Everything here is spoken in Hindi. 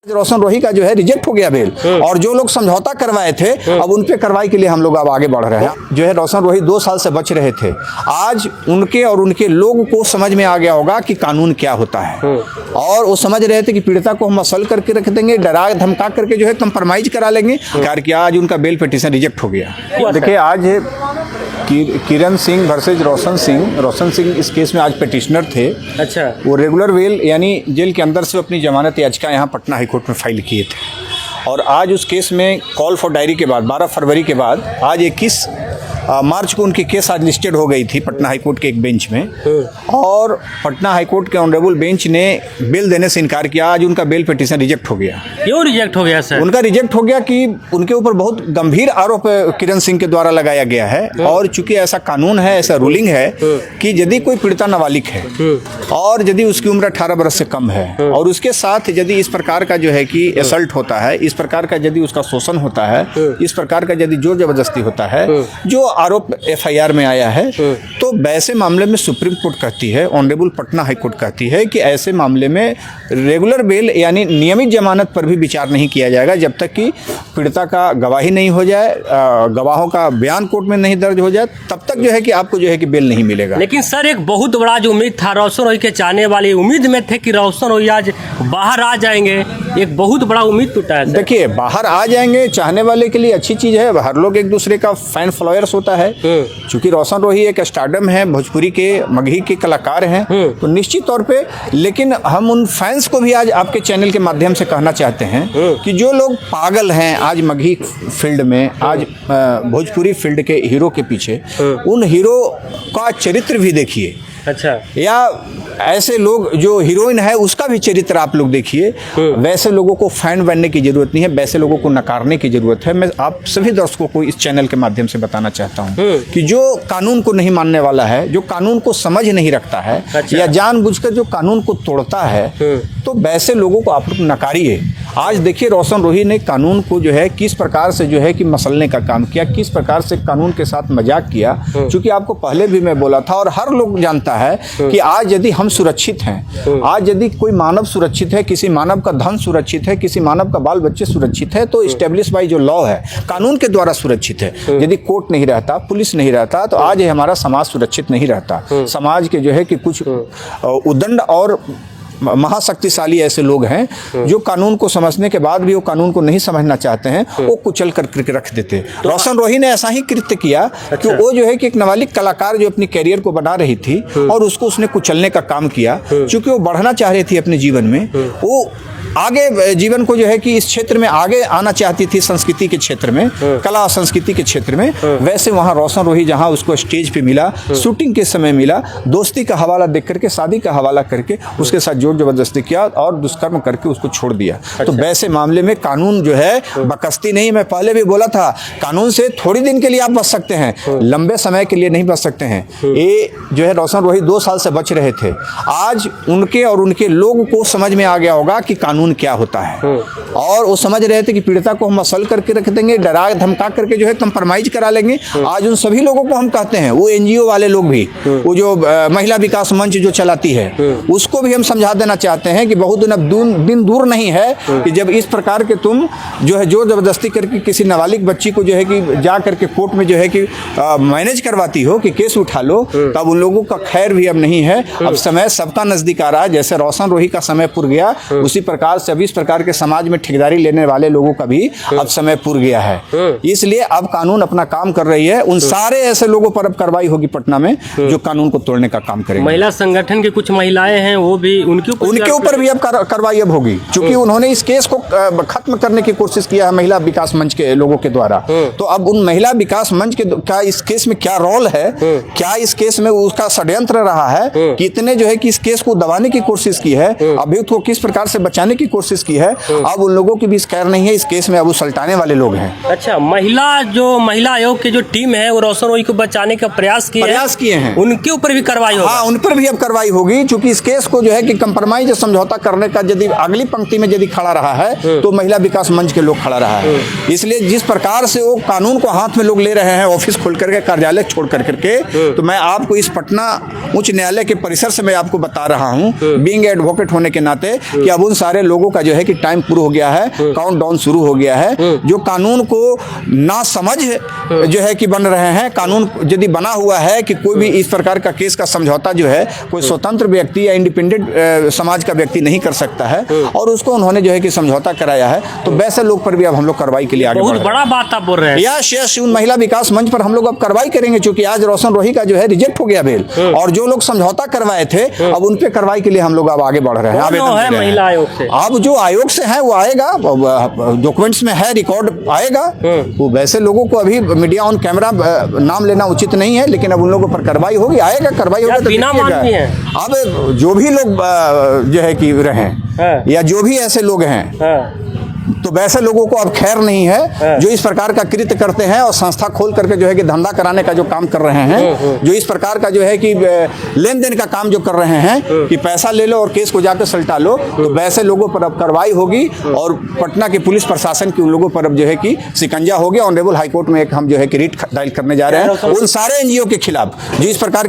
रोशन रोही का जो है रिजेक्ट हो गया बेल, और जो लोग समझौता करवाए थे अब उन पे कार्रवाई के लिए हम लोग अब आगे बढ़ रहे हैं। जो है रोशन रोही 2 साल से बच रहे थे, आज उनके और उनके लोगों को समझ में आ गया होगा कि कानून क्या होता है, और वो समझ रहे थे कि पीड़िता को हम मसल करके रख देंगे, डरा धमका करके जो है कंप्रोमाइज करा लेंगे। कार किया, आज उनका बेल पिटीशन रिजेक्ट हो गया। देखिए, आज किरण सिंह वर्सेज रोशन सिंह इस केस में आज पिटिशनर थे। अच्छा, वो रेगुलर बेल यानी जेल के अंदर से अपनी जमानत याचिका यहाँ पटना हाईकोर्ट में फाइल किए थे, और आज उस केस में कॉल फॉर डायरी के बाद 12 फरवरी के बाद आज 21 मार्च को उनकी केस आज लिस्टेड हो गई थी पटना हाईकोर्ट के एक बेंच में, और पटना हाईकोर्ट के ऑनरेबल बेंच ने बेल देने से इनकार किया। आज उनका बेल पिटीशन रिजेक्ट हो गया। क्यों रिजेक्ट हो गया सर? उनका रिजेक्ट हो गया कि उनके ऊपर बहुत गंभीर आरोप किरण सिंह के द्वारा लगाया गया है, और चूंकि ऐसा कानून है, ऐसा रूलिंग है कि यदि कोई पीड़िता नाबालिग है और यदि उसकी उम्र 18 वर्ष से कम है, और उसके साथ यदि इस प्रकार का जो है कि असल्ट होता है, इस प्रकार का यदि उसका शोषण होता है, इस प्रकार का यदि जोर जबरदस्ती होता है, जो आरोप एफआईआर में आया है, तो वैसे मामले में सुप्रीम कोर्ट कहती है, ऑनरेबल पटना हाई कोर्ट कहती है कि ऐसे मामले में रेगुलर बेल यानी नियमित जमानत पर भी विचार नहीं किया जाएगा जब तक कि पीड़िता का गवाही नहीं हो जाए, गवाहों का बयान कोर्ट में नहीं दर्ज हो जाए, तब तक जो है कि आपको जो है कि बेल नहीं मिलेगा। लेकिन सर, एक बहुत बड़ा जो उम्मीद था, रोशन रोही के चाहने वाले उम्मीद में थे कि रोशन रोही आज बाहर आ जाएंगे, एक बहुत बड़ा उम्मीद टूटा है। देखिए, बाहर आ जाएंगे चाहने वाले के लिए अच्छी चीज है, हर लोग एक दूसरे का फैन फॉलोअर्स होता है। चूंकि रोशन रोही एक स्टारडम है, भोजपुरी के मगही के कलाकार हैं, तो निश्चित तौर पे, लेकिन हम उन फैंस को भी आज आपके चैनल के माध्यम से कहना चाहते हैं कि जो लोग पागल हैं आज मगही फील्ड में, आज भोजपुरी फील्ड के हीरो के पीछे, उन हीरो का चरित्र भी देखिए। अच्छा, या ऐसे लोग जो हीरोइन है उसका भी चरित्र आप लोग देखिए। वैसे लोगों को फैन बनने की जरूरत नहीं है, वैसे लोगों को नकारने की जरूरत है। मैं आप सभी दर्शकों को इस चैनल के माध्यम से बताना चाहता हूं कि जो कानून को नहीं मानने वाला है, जो कानून को समझ नहीं रखता है, अच्छा, या जानबूझकर जो कानून को तोड़ता है, तो वैसे लोगों को आप लोग नकारिए। आज देखिए, रोशन रोही ने कानून को जो है किस प्रकार से जो है कि मसलने का काम किया, किस प्रकार से कानून के साथ मजाक किया। चूंकि आपको पहले भी मैं बोला था, और हर लोग जानता है कि आज यदि हम सुरक्षित हैं, आज यदि कोई मानव सुरक्षित है, किसी मानव का धन सुरक्षित है, किसी मानव का बाल बच्चे सुरक्षित है, तो एस्टेब्लिश बाय जो लॉ है, कानून के द्वारा सुरक्षित है। यदि कोर्ट नहीं रहता, पुलिस नहीं रहता, तो आज हमारा समाज सुरक्षित नहीं रहता। समाज के जो है कि कुछ उदंड और महाशक्तिशाली ऐसे लोग हैं जो कानून को समझने के बाद भी वो कानून को नहीं समझना चाहते हैं, वो कुचल कर रख देते। रोशन रोही ने ऐसा ही कृत्य किया कि वो जो है कि एक नाबालिग कलाकार जो अपनी कैरियर को बना रही थी, और उसको उसने कुचलने का काम किया। क्योंकि वो बढ़ना चाह रही थी अपने जीवन में, वो आगे जीवन को जो है कि इस क्षेत्र में आगे आना चाहती थी, संस्कृति के क्षेत्र में, कला संस्कृति के क्षेत्र में। वैसे वहाँ रोशन रोही जहाँ उसको स्टेज पे मिला, शूटिंग के समय मिला, दोस्ती का हवाला देख करके, शादी का हवाला करके उसके साथ जोर जबरदस्ती किया और दुष्कर्म करके उसको छोड़ दिया। तो वैसे मामले में कानून जो है बकस्ती नहीं। मैं पहले भी बोला था, कानून से थोड़ी दिन के लिए आप बच सकते हैं, लंबे समय के लिए नहीं बच सकते हैं। ये जो है रोशन रोही 2 साल से बच रहे थे, आज उनके और उनके लोगों को समझ में आ गया होगा कि कानून क्या होता है, और वो समझ रहे थे कि पीड़िता को हम मसल करके रख देंगे, डरा धमका करके जो है कंप्रोमाइज करा लेंगे। आज उन सभी लोगों को हम कहते हैं, वो एनजीओ वाले लोग भी, वो जो महिला विकास मंच जो चलाती है, उसको भी हम समझा देना चाहते हैं कि बहुत दिन दूर नहीं है कि जब इस प्रकार के तुम जो है जोर जबरदस्ती करके किसी नाबालिग बच्ची को जो है कि जा करके कोर्ट में जो है कि मैनेज करवाती हो कि केस उठा लो, तब उन लोगों का खैर भी अब नहीं है। अब समय सबका नजदीक आ रहा है। जैसे रोशन रोही का समय पुर गया, उसी प्रकार से अभी इस प्रकार के समाज में ठेकेदारी लेने वाले लोगों का भी अब समय पुर गया है। इसलिए अब कानून अपना काम कर रही है। उन सारे ऐसे लोगों पर अब कार्रवाई होगी पटना में जो कानून को तोड़ने का काम करेंगे। महिला संगठन के कुछ महिलाएं हैं, वो भी उनके ऊपर भी अब कार्रवाई अब होगी, क्योंकि उन्होंने इस केस को खत्म करने की कोशिश किया है महिला विकास मंच के लोगों के द्वारा। तो अब उन महिला विकास मंच के का इस केस में क्या रोल है, क्या इस केस में उसका षड्यंत्र रहा है, कितने जो है कि इस केस को दबाने की कोशिश की है, अभियुक्त को किस प्रकार से बचाने की कोशिश की है, अब उन लोगों की भी खैर नहीं है। इस केस में अब उलटाने वाले लोग हैं। अच्छा, महिला आयोग की जो टीम है, वो रोशन रोही को बचाने का प्रयास किए हैं, उनके ऊपर भी कार्रवाई होगी। हाँ, उन पर भी अब कार्रवाई होगी, क्योंकि इस केस को जो है कि कंप्रोमाइज समझौता करने का यदि अगली पंक्ति में यदि खड़ा रहा है, तो महिला विकास मंच के लोग खड़ा रहा है। इसलिए जिस प्रकार से वो कानून को हाथ में लोग ले रहे हैं, ऑफिस खोल करके, कार्यालय छोड़ करके, तो मैं आपको इस पटना उच्च न्यायालय के परिसर से मैं आपको बता रहा हूँ, बीइंग एडवोकेट होने के नाते, कि अब उन सारे लोगों का जो है कि टाइम पूरा हो गया है, काउंटडाउन शुरू हो गया है। जो कानून को ना समझ जो है कि बन रहे हैं, कानून यदि बना हुआ है कि कोई भी इस प्रकार का केस का समझौता जो है कोई स्वतंत्र व्यक्ति या इंडिपेंडेंट समाज का व्यक्ति नहीं कर सकता है, और उसको उन्होंने जो है कि समझौता कराया है, तो वैसे लोग पर भी अब हम लोग कार्रवाई के लिए आगे बढ़ बहुत रहे हैं। बड़ा बात आप बोल रहे हैं। यस, उन महिला विकास मंच पर हम लोग अब कार्रवाई करेंगे, क्योंकि आज रोशन रोही का जो है रिजेक्ट हो गया बेल, और जो लोग समझौता करवाए थे अब उन पे कार्रवाई के लिए हम लोग अब आगे बढ़ रहे हैं। कौन आवेदन है दे रहे हैं। महिला आयोग से? अब जो आयोग से है वो आएगा, डॉक्यूमेंट्स में है, रिकॉर्ड आएगा। वो वैसे लोगों को अभी मीडिया ऑन कैमरा नाम लेना उचित नहीं है, लेकिन अब उन लोगों पर कार्रवाई होगी, आएगा, कार्रवाई होगी तो बिना मान भी देखिएगा। अब जो भी लोग जो है कि रहें या जो भी ऐसे लोग हैं, तो वैसे लोगों को अब खैर नहीं है जो इस प्रकार का कृत्य करते हैं और संस्था खोल करके जो है कि धंधा कराने का जो काम कर रहे हैं, जो इस प्रकार का जो है कि लेन देन का काम जो कर रहे हैं कि पैसा ले लो और केस को जाकर सलटा लो, तो वैसे लोगों पर अब कार्रवाई होगी और पटना के पुलिस प्रशासन की उन लोगों पर अब जो है कि शिकंजा हो गया। ऑनरेबल हाईकोर्ट में एक हम जो है कि रिट दायर करने जा रहे हैं उन सारे एनजीओ के खिलाफ जो इस प्रकार के